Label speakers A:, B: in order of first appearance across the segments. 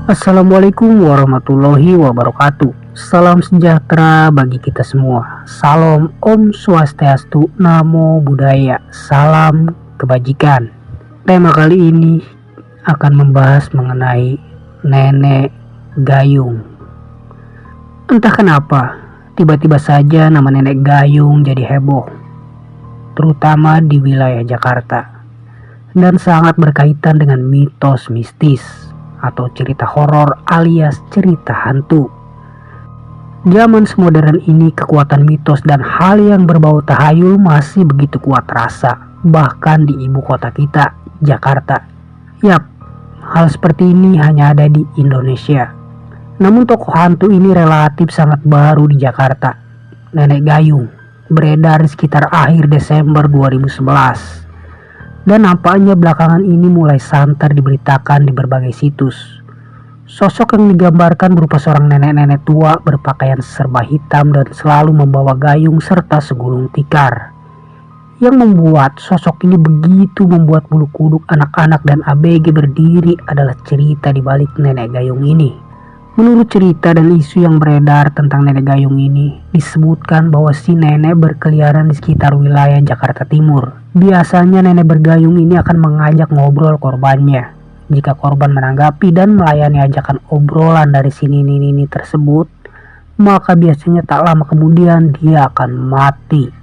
A: Assalamualaikum warahmatullahi wabarakatuh. Salam sejahtera bagi kita semua. Salam Om Swastiastu, Namo Buddhaya, salam kebajikan. Tema kali ini akan membahas mengenai nenek gayung. Entah kenapa, tiba-tiba saja nama nenek gayung jadi heboh, terutama di wilayah Jakarta, dan sangat berkaitan dengan mitos mistis atau cerita horor alias cerita hantu. Zaman semodern ini kekuatan mitos dan hal yang berbau tahayul masih begitu kuat terasa, bahkan di ibu kota kita, Jakarta. Yap, hal seperti ini hanya ada di Indonesia. Namun tokoh hantu ini relatif sangat baru di Jakarta. Nenek gayung beredar sekitar akhir Desember 2011. Dan nampaknya belakangan ini mulai santer diberitakan di berbagai situs. Sosok yang digambarkan berupa seorang nenek-nenek tua berpakaian serba hitam dan selalu membawa gayung serta segulung tikar. Yang membuat sosok ini begitu membuat bulu kuduk anak-anak dan ABG berdiri adalah cerita di balik nenek gayung ini. Menurut cerita dan isu yang beredar tentang nenek gayung ini, disebutkan bahwa si nenek berkeliaran di sekitar wilayah Jakarta Timur. Biasanya nenek bergayung ini akan mengajak ngobrol korbannya. Jika korban menanggapi dan melayani ajakan obrolan dari si nini-nini tersebut, maka biasanya tak lama kemudian dia akan mati.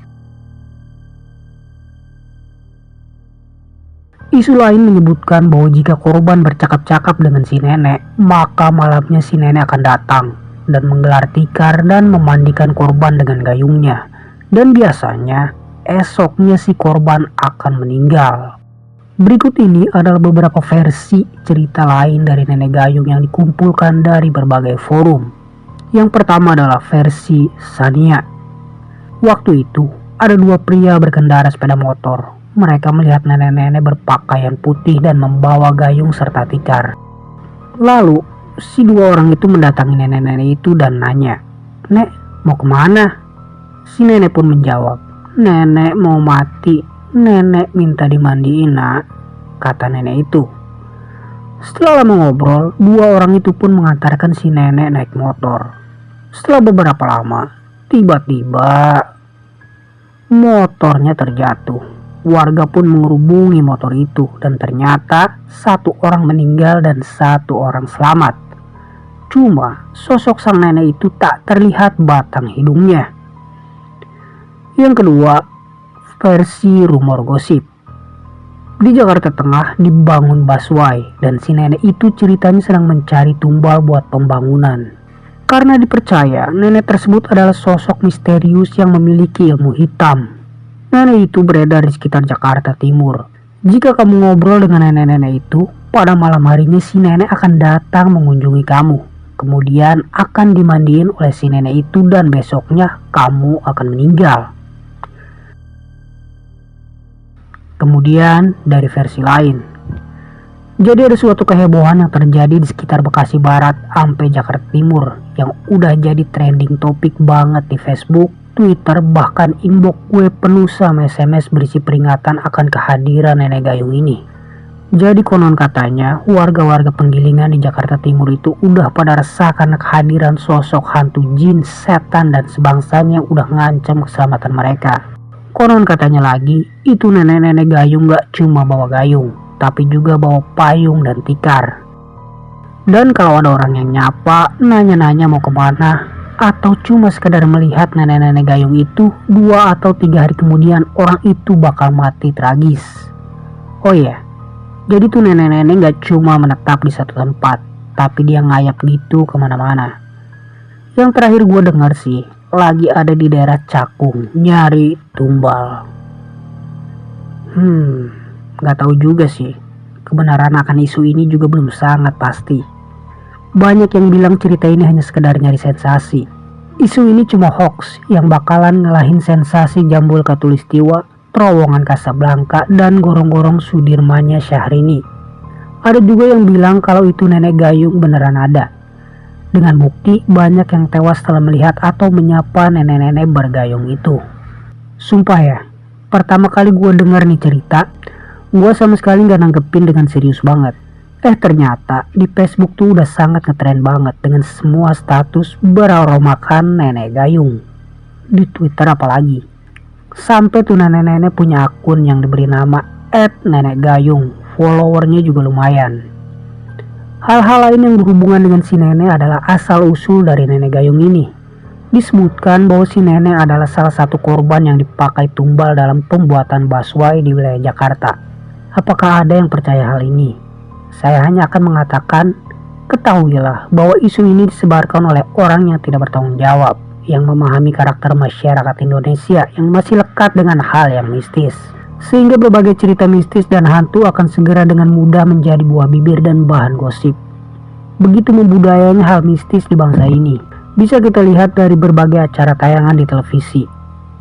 A: Isu lain menyebutkan bahwa jika korban bercakap-cakap dengan si nenek, maka malamnya si nenek akan datang dan menggelar tikar dan memandikan korban dengan gayungnya. Dan biasanya esoknya si korban akan meninggal. Berikut ini adalah beberapa versi cerita lain dari nenek gayung yang dikumpulkan dari berbagai forum. Yang pertama adalah versi Sania. Waktu itu ada dua pria berkendara sepeda motor. Mereka melihat nenek-nenek berpakaian putih dan membawa gayung serta tikar. Lalu, si dua orang itu mendatangi nenek-nenek itu dan nanya, "Nek, mau kemana?" Si nenek pun menjawab, "Nenek mau mati, nenek minta dimandiin nak," kata nenek itu. Setelah lama ngobrol, dua orang itu pun mengantarkan si nenek naik motor. Setelah beberapa lama, tiba-tiba motornya terjatuh. Warga pun mengerubungi motor itu dan ternyata satu orang meninggal dan satu orang selamat. Cuma sosok sang nenek itu tak terlihat batang hidungnya. Yang kedua, versi rumor gosip. Di Jakarta Tengah dibangun busway dan si nenek itu ceritanya sedang mencari tumbal buat pembangunan. Karena dipercaya nenek tersebut adalah sosok misterius yang memiliki ilmu hitam. Nenek itu beredar di sekitar Jakarta Timur. Jika kamu ngobrol dengan nenek-nenek itu, pada malam harinya si nenek akan datang mengunjungi kamu. Kemudian akan dimandiin oleh si nenek itu dan besoknya kamu akan meninggal. Kemudian dari versi lain. Jadi ada suatu kehebohan yang terjadi di sekitar Bekasi Barat sampai Jakarta Timur yang udah jadi trending topik banget di Facebook, Twitter, bahkan inbox gue penuh sama SMS berisi peringatan akan kehadiran nenek gayung ini. Jadi konon katanya warga-warga penggilingan di Jakarta Timur itu udah pada resah karena kehadiran sosok hantu jin, setan dan sebangsanya yang udah ngancam keselamatan mereka. Konon katanya lagi, itu nenek-nenek gayung gak cuma bawa gayung, tapi juga bawa payung dan tikar. Dan kalau ada orang yang nyapa, nanya-nanya mau kemana, atau cuma sekedar melihat nenek-nenek gayung itu, 2 atau 3 hari kemudian orang itu bakal mati tragis. Oh iya, jadi tuh nenek-nenek gak cuma menetap di satu tempat, tapi dia ngayap gitu kemana-mana. Yang terakhir gue dengar sih, lagi ada di daerah Cakung, nyari tumbal. Gak tahu juga sih, kebenaran akan isu ini juga belum sangat pasti. Banyak yang bilang cerita ini hanya sekedar nyari sensasi. Isu ini cuma hoax yang bakalan ngalahin sensasi Jambul Katulistiwa, Terowongan Kasablanka, dan gorong-gorong Sudirmannya Syahrini. Ada juga yang bilang kalau itu nenek gayung beneran ada. Dengan bukti banyak yang tewas setelah melihat atau menyapa nenek-nenek bergayung itu. Sumpah ya, pertama kali gue denger nih cerita, gue sama sekali gak nanggepin dengan serius banget. Ternyata di Facebook tuh udah sangat ngetren banget dengan semua status beraromakan nenek gayung. Di Twitter apalagi. Sampai tuh nenek-nenek punya akun yang diberi nama @nenekgayung. Followernya juga lumayan. Hal-hal lain yang berhubungan dengan si nenek adalah asal-usul dari nenek gayung ini. Disebutkan bahwa si nenek adalah salah satu korban yang dipakai tumbal dalam pembuatan busway di wilayah Jakarta. Apakah ada yang percaya hal ini? Saya hanya akan mengatakan, ketahuilah bahwa isu ini disebarkan oleh orang yang tidak bertanggung jawab, yang memahami karakter masyarakat Indonesia yang masih lekat dengan hal yang mistis. Sehingga berbagai cerita mistis dan hantu akan segera dengan mudah menjadi buah bibir dan bahan gosip. Begitu membudayanya hal mistis di bangsa ini, bisa kita lihat dari berbagai acara tayangan di televisi,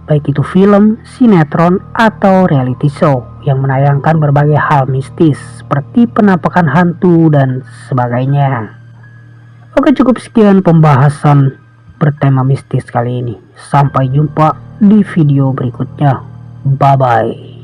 A: baik itu film, sinetron, atau reality show yang menayangkan berbagai hal mistis seperti penampakan hantu dan sebagainya. Oke, cukup sekian pembahasan bertema mistis kali ini. Sampai jumpa di video berikutnya. Bye bye.